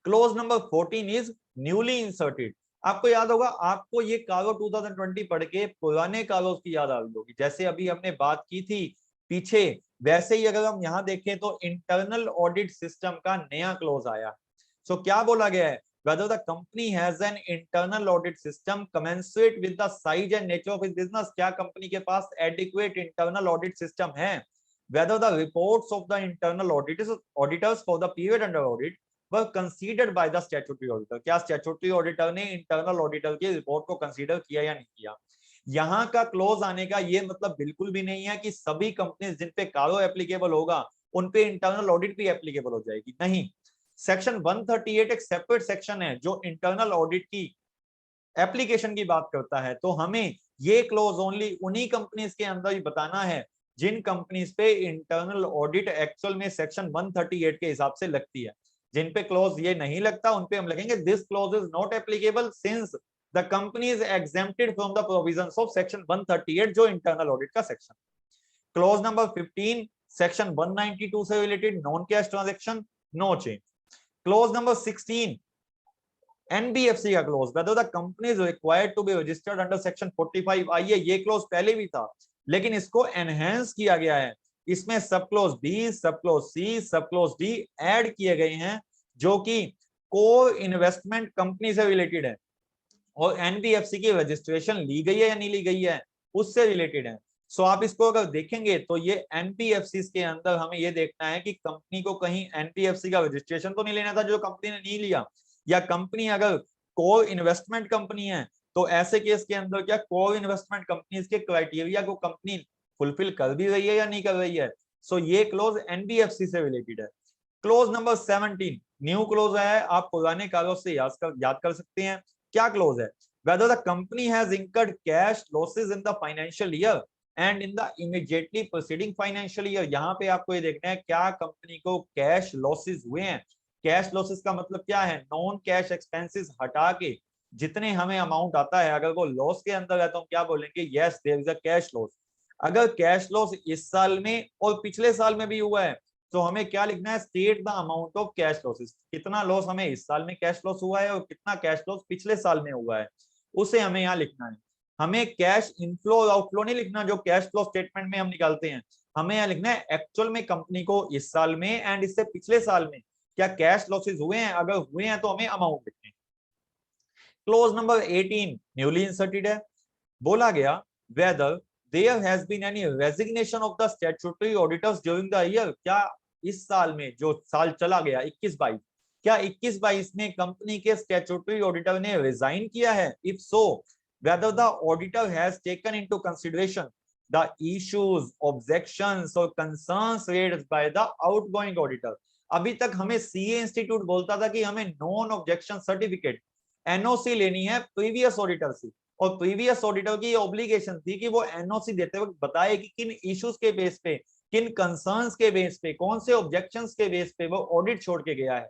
Clause number 14 is newly inserted. आपको याद होगा, आपको ये कारो 2020 पढ़ के पुराने कारोज की याद आ रही होगी, जैसे अभी हमने बात की थी पीछे, वैसे ही अगर हम यहाँ देखें तो इंटरनल ऑडिट सिस्टम का नया क्लोज आया। सो क्या बोला गया है, whether the company has an internal audit system commensurate with the size and nature of its business। क्या कंपनी के पास adequate internal audit system है, whether the reports of the internal auditors for the period under audit were considered by the statutory auditor। क्या statutory auditor ने internal auditor की report को consider किया या नहीं किया। यहाँ का क्लोज आने का ये मतलब बिल्कुल भी नहीं है कि सभी कंपनीज जिन पे कारो एप्लीकेबल होगा उन पे इंटरनल ऑडिट भी एप्लीकेबल हो जाएगी, नहीं। सेक्शन 138 एक सेपरेट सेक्शन है जो इंटरनल ऑडिट की एप्लीकेशन की बात करता है, तो हमें ये क्लोज ओनली उन्हीं कंपनीज के अंदर ही बताना है जिन कंपनीज पे इंटरनल ऑडिट एक्चुअल में सेक्शन 138 के हिसाब से लगती है। जिन पे क्लोज ये नहीं लगता उन पे हम लिखेंगे this clause is not applicable since the company is exempted from the provisions of section 138 जो इंटरनल ऑडिट का सेक्शन। क्लोज नंबर 15 सेक्शन 192 से related non cash transaction, no change. Clause number 16 NBFC का clause, whether the company is required to be registered under section 45। आइए, ये clause पहले भी था लेकिन इसको एनहेंस किया गया है। इसमें सब क्लोज बी, सब क्लोज सी, सब क्लोज डी ऐड किए गए हैं जो कि कोर इन्वेस्टमेंट कंपनी से रिलेटेड है और एनबीएफसी की रजिस्ट्रेशन ली गई है या नहीं ली गई है उससे रिलेटेड है। सो आप इसको अगर देखेंगे तो ये एनबीएफसी के अंदर हमें ये देखना है कि कंपनी को कहीं एनबीएफसी का रजिस्ट्रेशन तो नहीं लेना था जो कंपनी ने नहीं लिया, या कंपनी अगर कोर इन्वेस्टमेंट कंपनी है तो ऐसे केस के अंदर क्या कोर इन्वेस्टमेंट कंपनीज के क्राइटेरिया को कंपनी फुलफिल कर भी रही है या नहीं कर रही है। सो ये क्लोज एनबीएफसी से रिलेटेड है। क्लोज नंबर 17 न्यू क्लोज है, आप पुराने कागजों से याद कर सकते हैं। क्या क्लोज है? whether the company has incurred cash losses in the financial year and in the immediately preceding financial year। यहाँ पे आपको ये देखना है क्या कंपनी को कैश लॉसेस हुए हैं। कैश लॉसेस का मतलब क्या है? नॉन कैश एक्सपेंसेस हटा के जितने हमें अमाउंट आता है अगर वो लॉस के अंदर है तो हम क्या बोलेंगे? Yes there is a cash loss. अगर कैश लॉस इस साल में और पिछले साल में भी हुआ है तो हमें क्या लिखना है? State the amount of cash losses. कितना लॉस हमें इस साल में कैश लॉस हुआ है और कितना कैश लॉस पिछले साल में हुआ है उसे हमें यहाँ लिखना है। हमें कैश इनफ्लो और आउटफ्लो नहीं लिखना जो कैश फ्लो स्टेटमेंट में हम निकालते हैं। हमें यहाँ लिखना है एक्चुअल में कंपनी को इस साल में एंड इससे पिछले साल में क्या कैश लॉसेस हुए हैं, अगर हुए हैं तो हमें अमाउंट लिखना है। क्लोज नंबर 18 न्यूली इंसर्टेड है। बोला गया whether there has been any resignation of the statutory auditors during the year. क्या इस साल में जो साल चला गया 21-22, क्या 21-22 में कंपनी के स्टैट्यूटरी ऑडिटर ने रिजाइन किया है? If so whether the auditor has taken into consideration the issues, objections or concerns raised by the outgoing auditor। अभी तक हमें सीए इंस्टीट्यूट बोलता था कि हमें नॉन ऑब्जेक्शन सर्टिफिकेट एनओसी लेनी है प्रीवियस ऑडिटर से, और प्रीवियस ऑडिटर की ऑब्लिगेशन थी कि वो एनओसी देते वक्त बताए कि किन इश्यूज के बेस पे, किन कंसर्न्स के बेस पे, कौन से ऑब्जेक्शंस के बेस पे वो ऑडिट छोड़ के गया है।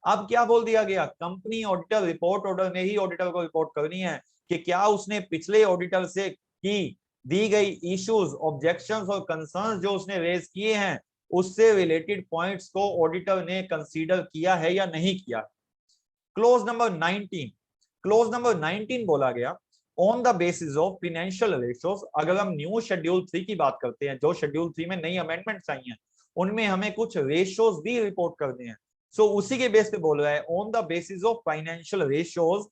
अब क्या बोल दिया गया? कंपनी ऑडिटर रिपोर्ट ऑर्डर में ही ऑडिटर को रिपोर्ट करनी है कि क्या उसने पिछले ऑडिटर से की दी गई इश्यूज, ऑब्जेक्शंस और कंसर्न्स जो उसने रेज किए हैं उससे रिलेटेड पॉइंट्स को ऑडिटर ने कंसीडर किया है या नहीं किया। क्लोज नंबर 19, क्लोज नंबर 19 बोला गया on the basis of financial ratios. अगर हम न्यू शेड्यूल 3 की बात करते हैं, जो शेड्यूल 3 में नई अमेंडमेंट्स आई हैं उनमें हमें कुछ रेशियोज भी रिपोर्ट करने हैं। सो उसी के बेस पे बोल रहा है on the basis of financial ratios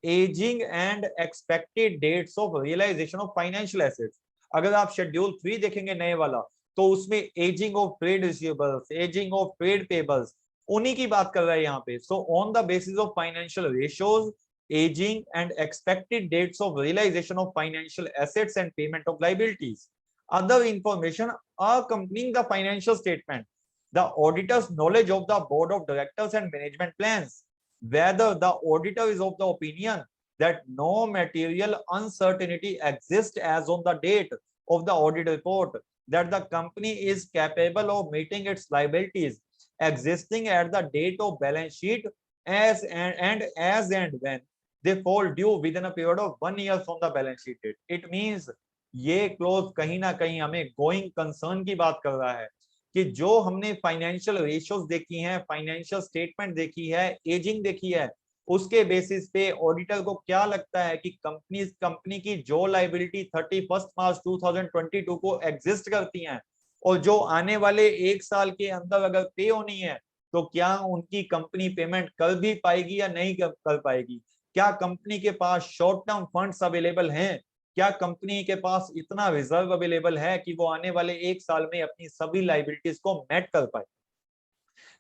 ageing and expected dates of realisation of financial assets. अगर आप शेड्यूल 3 देखेंगे नए वाला तो उसमें ageing of trade receivables, ageing of trade payables उन्हीं की बात कर रहा है यहाँ पे। So on the basis of financial ratios ageing and expected dates of realisation of financial assets and payment of liabilities, other information accompanying the financial statement, the auditor's knowledge of the board of directors and management plans, whether the auditor is of the opinion that no material uncertainty exists as on the date of the audit report, that the company is capable of meeting its liabilities existing at the date of balance sheet as and when they fall due within a period of 1 year from the balance sheet date। It means ये close कहीं ना कहीं हमें going concern की बात कर रहा है कि जो हमने फाइनेंशियल रेशियोज देखी हैं, फाइनेंशियल स्टेटमेंट देखी है, एजिंग देखी है, उसके बेसिस पे ऑडिटर को क्या लगता है कि कंपनी की जो लायबिलिटी 31 मार्च 2022 को एग्जिस्ट करती हैं और जो आने वाले एक साल के अंदर अगर पे होनी है तो क्या उनकी कंपनी पेमेंट कर भी पाएगी या नहीं कर पाएगी? क्या कंपनी के पास शॉर्ट टर्म फंड्स अवेलेबल हैं? क्या कंपनी के पास इतना रिजर्व अवेलेबल है कि वो आने वाले एक साल में अपनी सभी लायबिलिटीज को मेट कर पाए?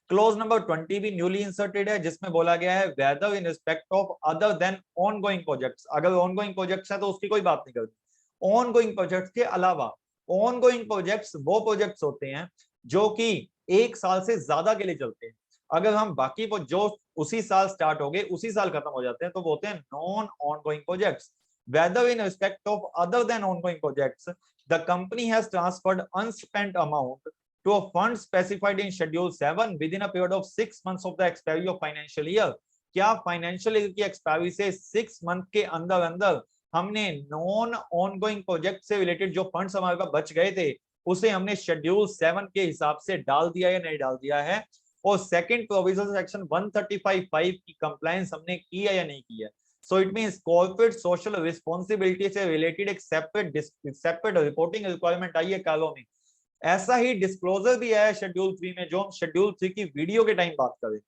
क्लोज नंबर 20 भी न्यूली इंसर्टेड है जिसमें बोला गया है whether in respect of other than ongoing projects. अगर ऑनगोइंग प्रोजेक्ट्स है तो उसकी कोई बात नहीं करती। ऑनगोइंग प्रोजेक्ट्स के अलावा, ऑनगोइंग प्रोजेक्ट्स वो प्रोजेक्ट्स होते हैं जो कि एक साल से ज्यादा के लिए चलते हैं। अगर हम बाकी वो जो उसी साल स्टार्ट हो गए उसी साल खत्म हो जाते हैं तो वो होते हैं non ongoing projects. Whether in respect of other than ongoing projects the company has transferred unspent amount to a fund specified in schedule 7 within a period of 6 months of the expiry of financial year. क्या financial year की expiry से 6 month के अंदर अंदर हमने non ongoing project से related जो funds हमारे पास बच गए थे उसे हमने शेड्यूल 7 के हिसाब से डाल दिया या नहीं डाल दिया है। और सेकंड प्रोविजन सेक्शन 135(5) की कंप्लायंस हमने की है या नहीं की है। So it means corporate social responsibility से रिलेटेड एक सेपरेट रिपोर्टिंग रिक्वायरमेंट आई है कालो में। ऐसा ही डिस्क्लोजर भी है शेड्यूल 3 में, जो हम शेड्यूल 3 की वीडियो के टाइम बात करेंगे।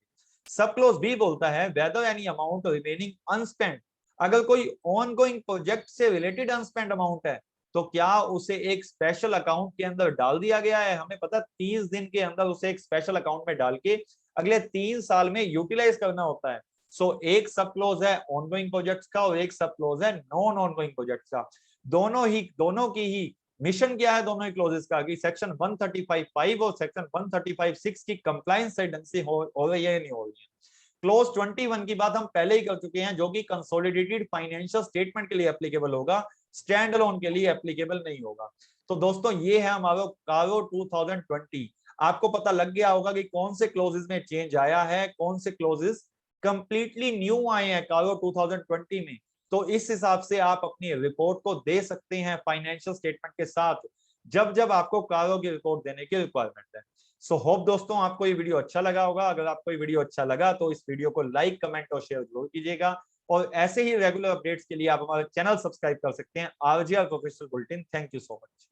सब क्लोज भी बोलता है वेदर एनी अमाउंट रिमेनिंग अनस्पेंट, अगर कोई ऑनगोइंग प्रोजेक्ट से रिलेटेड अनस्पेंट अमाउंट है तो क्या उसे एक स्पेशल अकाउंट के अंदर डाल दिया गया है। हमें पता 30 दिन के अंदर उसे एक स्पेशल अकाउंट में डाल के अगले 3 साल में यूटिलाइज करना होता है। सो एक सब क्लोज है ऑनगोइंग प्रोजेक्ट्स का और एक सब क्लोज है नॉन ऑनगोइंग प्रोजेक्ट्स का। दोनों की ही मिशन क्या है दोनों ही क्लोजेस का कि सेक्शन 135(5) और सेक्शन 135(6) की कंप्लायंस से हो रही है नहीं हो रही है। क्लोज 21 की बात हम पहले ही कर चुके हैं, जो कि कंसोलिडेटेड फाइनेंशियल स्टेटमेंट के लिए एप्लीकेबल होगा, स्टैंड अलोन के लिए एप्लीकेबल नहीं होगा। तो दोस्तों ये है हमारा कारो 2020। आपको पता लग गया होगा कि कौन से क्लोजेस में चेंज आया है, कौन से क्लोजेस कंप्लीटली न्यू आए हैं कारो 2020 में। तो इस हिसाब से आप अपनी रिपोर्ट को दे सकते हैं फाइनेंशियल स्टेटमेंट के साथ जब जब आपको कारो की रिपोर्ट देने की रिक्वायरमेंट है। सो होप दोस्तों आपको ये वीडियो अच्छा लगा होगा। अगर आपको ये वीडियो अच्छा लगा तो इस वीडियो को लाइक, कमेंट और शेयर जरूर कीजिएगा। और ऐसे ही रेगुलर अपडेट्स के लिए आप हमारा चैनल सब्सक्राइब कर सकते हैं, RGR professional bulletin. Thank you so much.